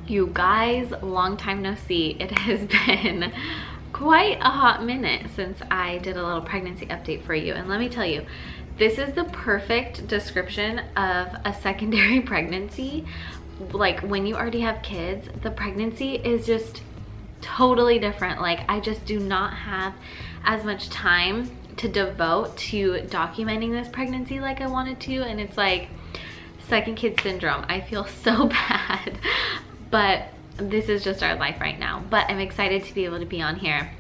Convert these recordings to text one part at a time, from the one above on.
You guys, long time no see. It has been quite a hot minute since I did a little pregnancy update for you. And let me tell you, this is the perfect description of a secondary pregnancy. Like when you already have kids, the pregnancy is just totally different. Like I just do not have as much time to devote to documenting this pregnancy like I wanted to. And it's like second kid syndrome. I feel so bad. But this is just our life right now. But I'm excited to be able to be on here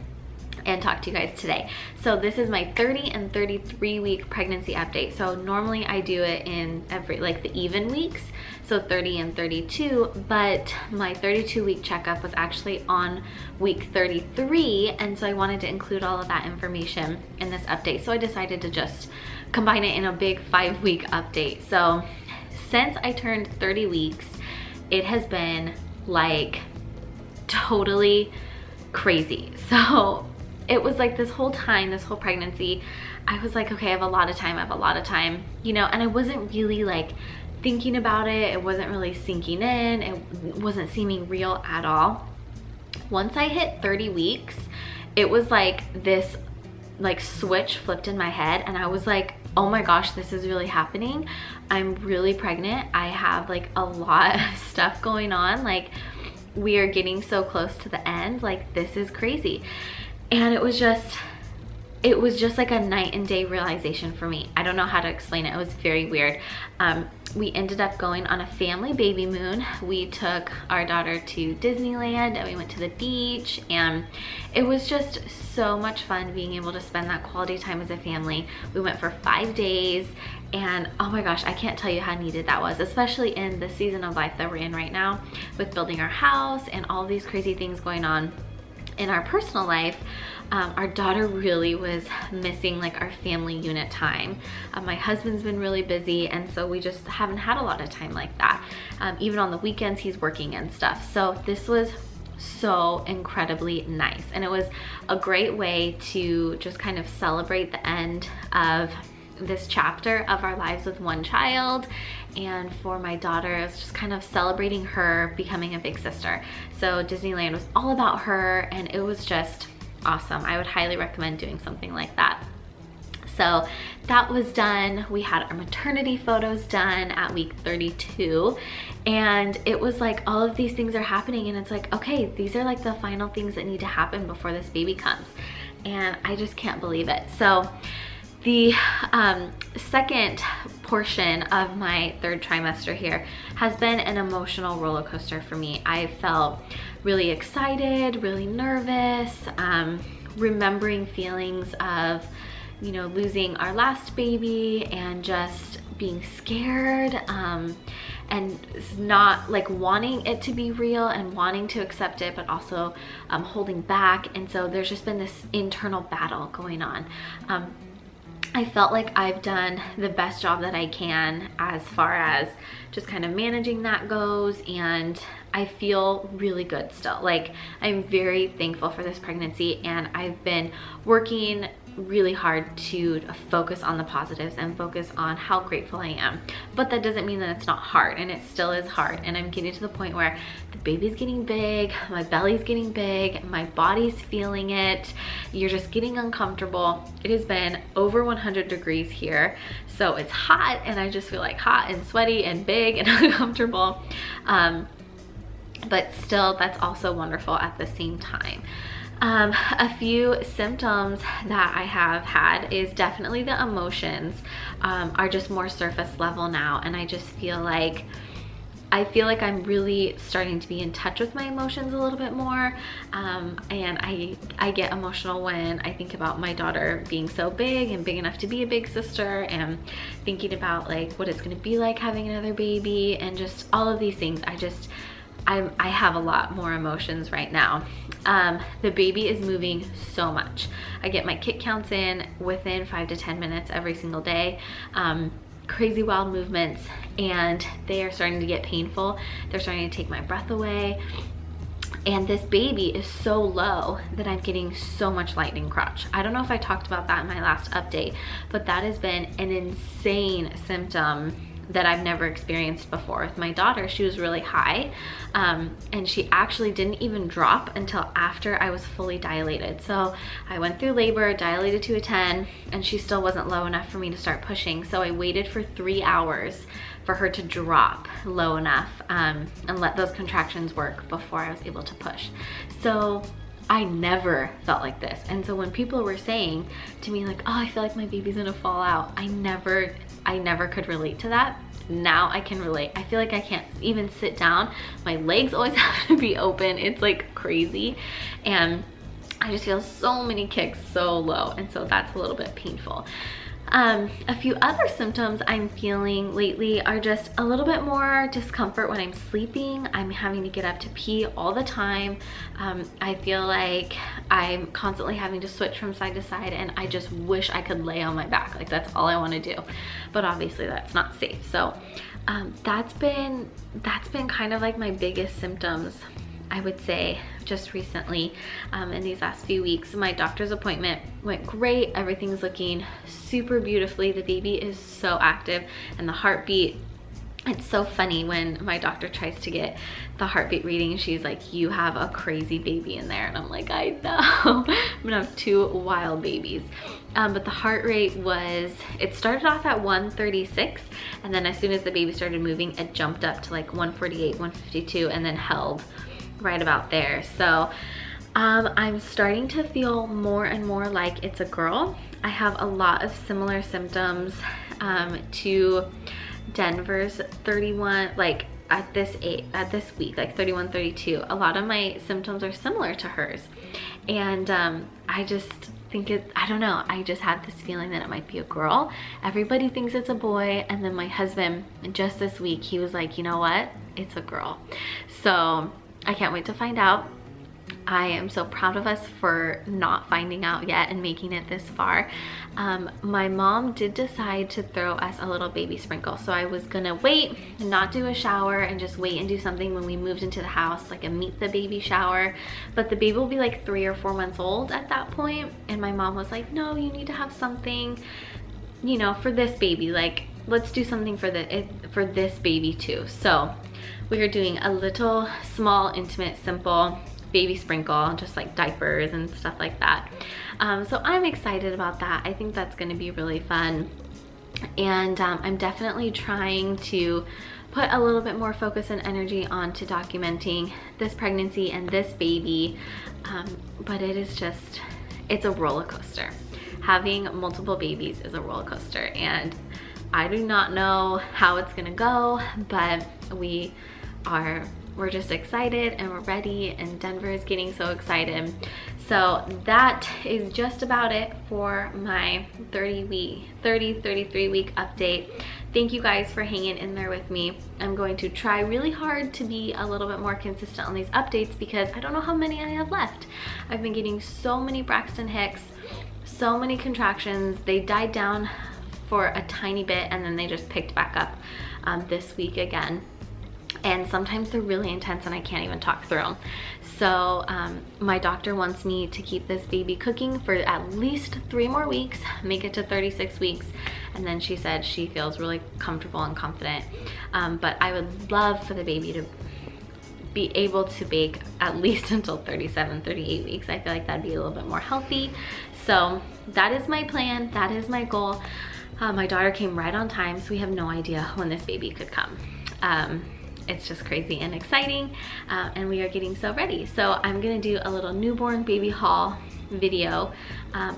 and talk to you guys today. So this is my 30 and 33 week pregnancy update. So normally I do it in every, like the even weeks, so 30 and 32, but my 32 week checkup was actually on week 33. And so I wanted to include all of that information in this update. So I decided to just combine it in a big 5-week update. So since I turned 30 weeks, it has been like totally crazy. So it was like this whole time, this whole pregnancy, I was like, okay, I have a lot of time, you know, and I wasn't really like thinking about it. It wasn't really sinking in. It wasn't seeming real at all. Once I hit 30 weeks, it was like this like switch flipped in my head, and I was like, oh my gosh, this is really happening. I'm really pregnant. I have like a lot of stuff going on. Like we are getting so close to the end. Like this is crazy. And it was just like a night and day realization for me. I don't know how to explain it. It was very weird. We ended up going on a family baby moon. We took our daughter to Disneyland and we went to the beach, and it was just so much fun being able to spend that quality time as a family. We went for 5 days, and oh my gosh, I can't tell you how needed that was, especially in the season of life that we're in right now with building our house and all these crazy things going on in our personal life. Our daughter really was missing like our family unit time. My husband's been really busy, and so we just haven't had a lot of time like that. Even on the weekends, he's working and stuff. So this was so incredibly nice, and it was a great way to just kind of celebrate the end of this chapter of our lives with one child. And for my daughter, it was just kind of celebrating her becoming a big sister. So Disneyland was all about her, and it was just awesome. I would highly recommend doing something like that. So that was done. We had our maternity photos done at week 32, and it was like all of these things are happening, and it's like, okay, these are like the final things that need to happen before this baby comes, and I just can't believe it. So the second portion of my third trimester here has been an emotional roller coaster for me. I felt really excited, really nervous, remembering feelings of, you know, losing our last baby and just being scared, and not like wanting it to be real and wanting to accept it, but also holding back. And so there's just been this internal battle going on. I felt like I've done the best job that I can as far as just kind of managing that goes, and I feel really good still. Like I'm very thankful for this pregnancy, and I've been working really hard to focus on the positives and focus on how grateful I am. But that doesn't mean that it's not hard, and it still is hard. And I'm getting to the point where the baby's getting big, my belly's getting big, my body's feeling it. You're just getting uncomfortable. It has been over 100 degrees here, so it's hot, and I just feel like hot and sweaty and big and uncomfortable. But still, that's also wonderful at the same time. A few symptoms that I have had is definitely the emotions are just more surface level now, and I just feel like I'm really starting to be in touch with my emotions a little bit more, and I get emotional when I think about my daughter being so big and big enough to be a big sister, and thinking about like what it's going to be like having another baby, and just all of these things. I have a lot more emotions right now. The baby is moving so much. I get my kick counts in within 5 to 10 minutes every single day. Crazy wild movements, and they are starting to get painful. They're starting to take my breath away. And this baby is so low that I'm getting so much lightning crotch. I don't know if I talked about that in my last update, but that has been an insane symptom that I've never experienced before. With my daughter, she was really high, and she actually didn't even drop until after I was fully dilated. So I went through labor, dilated to a 10, and she still wasn't low enough for me to start pushing. So I waited for 3 hours for her to drop low enough, and let those contractions work before I was able to push. So I never felt like this. And so when people were saying to me like, oh, I feel like my baby's gonna fall out, I never could relate to that. Now I can relate. I feel like I can't even sit down. My legs always have to be open. It's like crazy. And I just feel so many kicks so low. And so that's a little bit painful. A few other symptoms I'm feeling lately are just a little bit more discomfort when I'm sleeping. I'm having to get up to pee all the time. I feel like I'm constantly having to switch from side to side, and I just wish I could lay on my back. Like, that's all I want to do. But obviously that's not safe. So that's been kind of like my biggest symptoms, I would say, just recently, in these last few weeks. My doctor's appointment went great. Everything's looking super beautifully. The baby is so active, and the heartbeat, it's so funny when my doctor tries to get the heartbeat reading. She's like, you have a crazy baby in there. And I'm like, I know. I'm gonna have 2 wild babies. But the heart rate it started off at 136, and then as soon as the baby started moving, it jumped up to like 148, 152, and then held right about there. So I'm starting to feel more and more like it's a girl. I have a lot of similar symptoms to Denver's 31, like at this week, like 31, 32. A lot of my symptoms are similar to hers. And I just think I don't know, I just had this feeling that it might be a girl. Everybody thinks it's a boy. And then my husband, just this week, he was like, you know what? It's a girl. So I can't wait to find out. I am so proud of us for not finding out yet and making it this far. My mom did decide to throw us a little baby sprinkle. So I was gonna wait and not do a shower and just wait and do something when we moved into the house, like a meet the baby shower. But the baby will be like 3 or 4 months old at that point. And my mom was like, no, you need to have something, you know, for this baby. Like, let's do something for this baby too. So we are doing a little small, intimate, simple baby sprinkle, just like diapers and stuff like that. So I'm excited about that. I think that's going to be really fun. And I'm definitely trying to put a little bit more focus and energy onto documenting this pregnancy and this baby. But it's a roller coaster. Having multiple babies is a roller coaster, and I do not know how it's gonna go, but we're just excited and we're ready, and Denver is getting so excited. So that is just about it for my 33 week update. Thank you guys for hanging in there with me. I'm going to try really hard to be a little bit more consistent on these updates because I don't know how many I have left. I've been getting so many Braxton Hicks, so many contractions. They died down for a tiny bit and then they just picked back up this week again. And sometimes they're really intense and I can't even talk through them. So my doctor wants me to keep this baby cooking for at least 3 more weeks, make it to 36 weeks. And then she said she feels really comfortable and confident. But I would love for the baby to be able to bake at least until 37, 38 weeks. I feel like that'd be a little bit more healthy. So that is my plan. That is my goal. My daughter came right on time, so we have no idea when this baby could come. It's just crazy and exciting, and we are getting so ready. So I'm gonna do a little newborn baby haul video,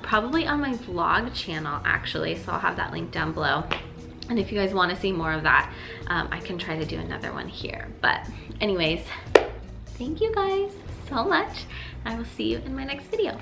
probably on my vlog channel actually, so I'll have that link down below. And if you guys want to see more of that, I can try to do another one here. But anyways, thank you guys so much. I will see you in my next video.